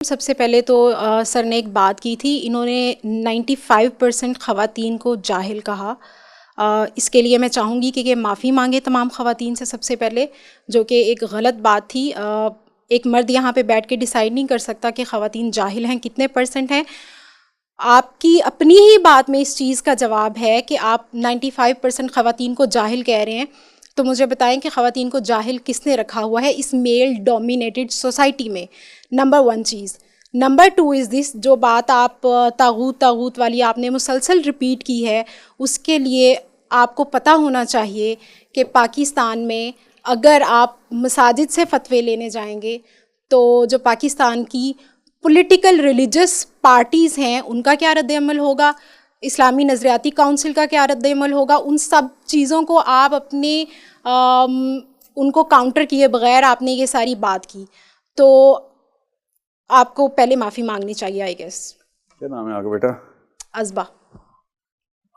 سب سے پہلے تو سر نے ایک بات کی تھی، انہوں نے 95% خواتین کو جاہل کہا. اس کے لیے میں چاہوں گی کہ معافی مانگے تمام خواتین سے سب سے پہلے، جو کہ ایک غلط بات تھی. ایک مرد یہاں پہ بیٹھ کے ڈیسائیڈ نہیں کر سکتا کہ خواتین جاہل ہیں کتنے % ہیں. آپ کی اپنی ہی بات میں اس چیز کا جواب ہے کہ آپ 95% خواتین کو جاہل کہہ رہے ہیں. تو مجھے بتائیں کہ خواتین کو جاہل کس نے رکھا ہوا ہے اس میل ڈومینیٹڈ سوسائٹی میں؟ نمبر 1 چیز. نمبر 2 از دس، جو بات آپ طاغوت والی آپ نے مسلسل ریپیٹ کی ہے، اس کے لیے آپ کو پتہ ہونا چاہیے کہ پاکستان میں اگر آپ مساجد سے فتوے لینے جائیں گے تو جو پاکستان کی پولیٹیکل ریلیجس پارٹیز ہیں ان کا کیا رد عمل ہوگا، اسلامی نظریاتی کونسل کا کیا رد عمل ہوگا، ان سب چیزوں کو آپ اپنے ان کو کاؤنٹر کیے بغیر آپ نے یہ ساری بات کی. تو آپ کو پہلے معافی مانگنی چاہیے. I guess. کیا نام ہے آپ کا بیٹا؟ ازبا.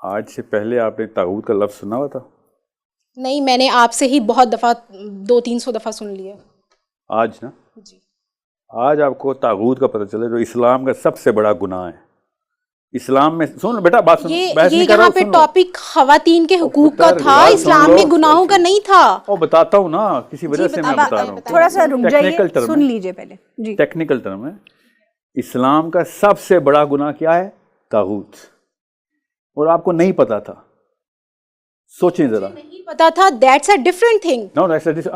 آج سے پہلے آپ نے طاغوت کا لفظ سنا ہوا تھا؟ نہیں، میں نے آپ سے ہی بہت دفعہ 200-300 دفعہ سن لیا. آج نا؟ جی. آج آپ کو طاغوت کا پتہ چلے جو اسلام کا سب سے بڑا گناہ ہے. اسلام میں سن بیٹا بات سن، بحث نہیں کر رہا ہوں. یہاں پہ ٹاپک خواتین کے حقوق کا تھا، اسلام میں گناہوں کا نہیں تھا. وہ بتاتا ہوں نا، کسی وجہ سے میں بتا رہا ہوں. تھوڑا سا رک جائیے، سن لیجئے پہلے. جی. ٹیکنیکل ٹرم ہے. اسلام کا سب سے بڑا گناہ کیا ہے؟ طاغوت. اور آپ کو نہیں پتا تھا. سوچیں ذرا. نہیں پتا تھا، دیٹس اے ڈفرنٹ تھنگ.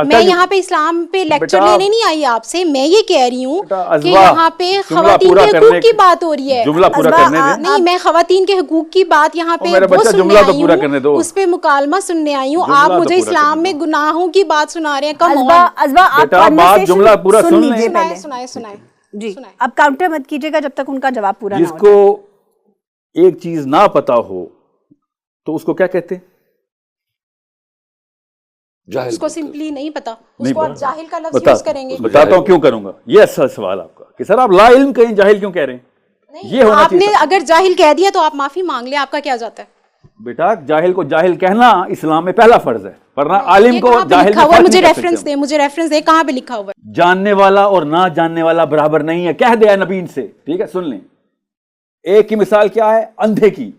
میں یہاں پہ اسلام پہ لیکچر لینے نہیں آئی آپ سے. میں یہ کہہ رہی ہوں کہ یہاں پہ خواتین کے حقوق کی بات ہو رہی ہے. جملہ پورا کرنے دیں. نہیں، میں خواتین کے حقوق کی بات یہاں پہ وہ سننے آئی ہوں، اس پہ مکالمہ سننے آئی ہوں. آپ مجھے اسلام میں گناہوں کی بات سنا رہے ہیں. کم ازبا آپ جملہ پورا سن لیجیے پہلے. سنائیں. جی، اب کاؤنٹر مت کیجیے گا جب تک ان کا جواب پورا نہ ہو. جس کو ایک چیز نہ پتا ہو تو اس کو کیا کہتے ہیں؟ اس کو سمپلی نہیں پتا، اس کو آپ جاہل کا لفظ یوز کریں گے. بتاتا ہوں کیوں کروں گا. یہ اصل سوال آپ کا کہ سر آپ لا علم کہیں جاہل کیوں کہہ رہے ہیں؟ یہ ہونا آپ نے اگر جاہل کہہ دیا تو آپ معافی مانگ لیں. آپ کا کیا جاتا ہے؟ بیٹا جاہل کو جاہل کہنا اسلام میں پہلا فرض ہے، ورنہ عالم کو جاہل مجھے ریفرنس دے کہاں پہ لکھا ہوا ہے؟ جاننے والا اور نہ جاننے والا برابر نہیں ہے، کہہ دیا نبی ان سے. ٹھیک ہے، سن لیں. ایک کی مثال کیا ہے؟ اندھے کی،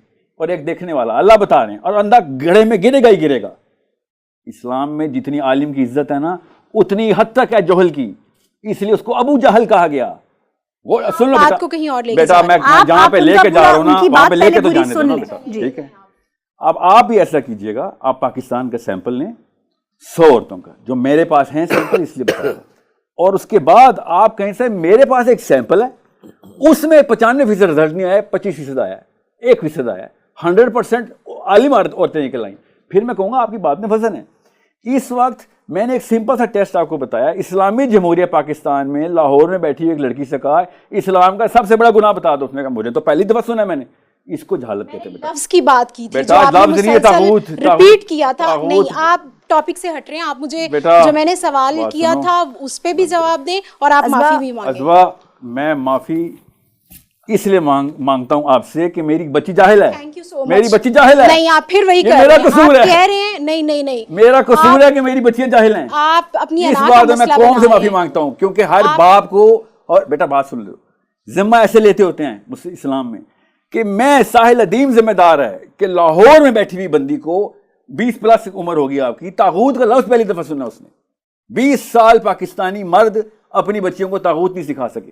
اور ایک دیکھنے والا. اللہ بتا رہے ہیں، اور اندھا گڑھے میں گرے گا ہی گرے گا. اسلام میں جتنی عالم کی عزت ہے نا اتنی حد تک ہے جہل کی، اس لیے اس کو ابو جہل کہا گیا. وہ سن لو بات کو کہیں اور لے کے بیٹا، میں جہاں پہ لے کے جا رہا ہوں نا وہاں پہ لے کے تو جانے دو نا بیٹا. ٹھیک ہے، اب آپ بھی ایسا کیجئے گا. آپ پاکستان کا سیمپل لیں 100 عورتوں کا، جو میرے پاس ہیں سیمپل اس لیے بتا رہا ہوں، اور اس کے بعد آپ کہیں سے میرے پاس ایک سیمپل ہے، اس میں 95% رزلٹ نہیں آیا، 25% آیا ہے، 1% آیا ہے، 100% عالم عورتیں نکل آئیں. پھر میں کہوں گا آپ کی بات میں وزن ہے. اس وقت میں نے ایک سمپل سا ٹیسٹ آپ کو بتایا. اسلامی جمہوریہ پاکستان میں لاہور میں بیٹھی ایک لڑکی سے کہا اسلام کا سب سے بڑا گناہ بتا دو. اس نے کہا مجھے تو پہلی دفعہ سنا ہے میں نے. اس کو جہالت کہتے ہیں. لفظ کی بات کی تھی جو آپ نے مسلسل ریپیٹ کیا تھا. نہیں، آپ ٹاپک سے ہٹ رہے ہیں. آپ مجھے جو میں نے سوال کیا تھا اس پہ بھی جواب دیں اور آپ معافی بھی مانگیں. ازوا، میں معافی اس لیے مانگتا ہوں آپ سے کہ میری بچی جاہل ہے. میری بچی جاہل ہے. نہیں، آپ پھر وہی کہہ رہے ہیں. نہیں، میرا قصور ہے کہ میری بچیاں جاہل ہیں. آپ اپنی اس بات میں قوم سے معافی مانگتا ہوں، کیونکہ ہر باپ کو، اور بیٹا بات سن لو، ذمہ ایسے لیتے ہوتے ہیں اسلام میں کہ میں ساحل ادیم ذمہ دار ہے کہ لاہور میں بیٹھی ہوئی بندی کو 20+ عمر ہوگی آپ کی، طاغوت کا لفظ پہلی دفعہ سنا اس نے. 20 سال پاکستانی مرد اپنی بچیوں کو طاغوت نہیں سکھا سکے.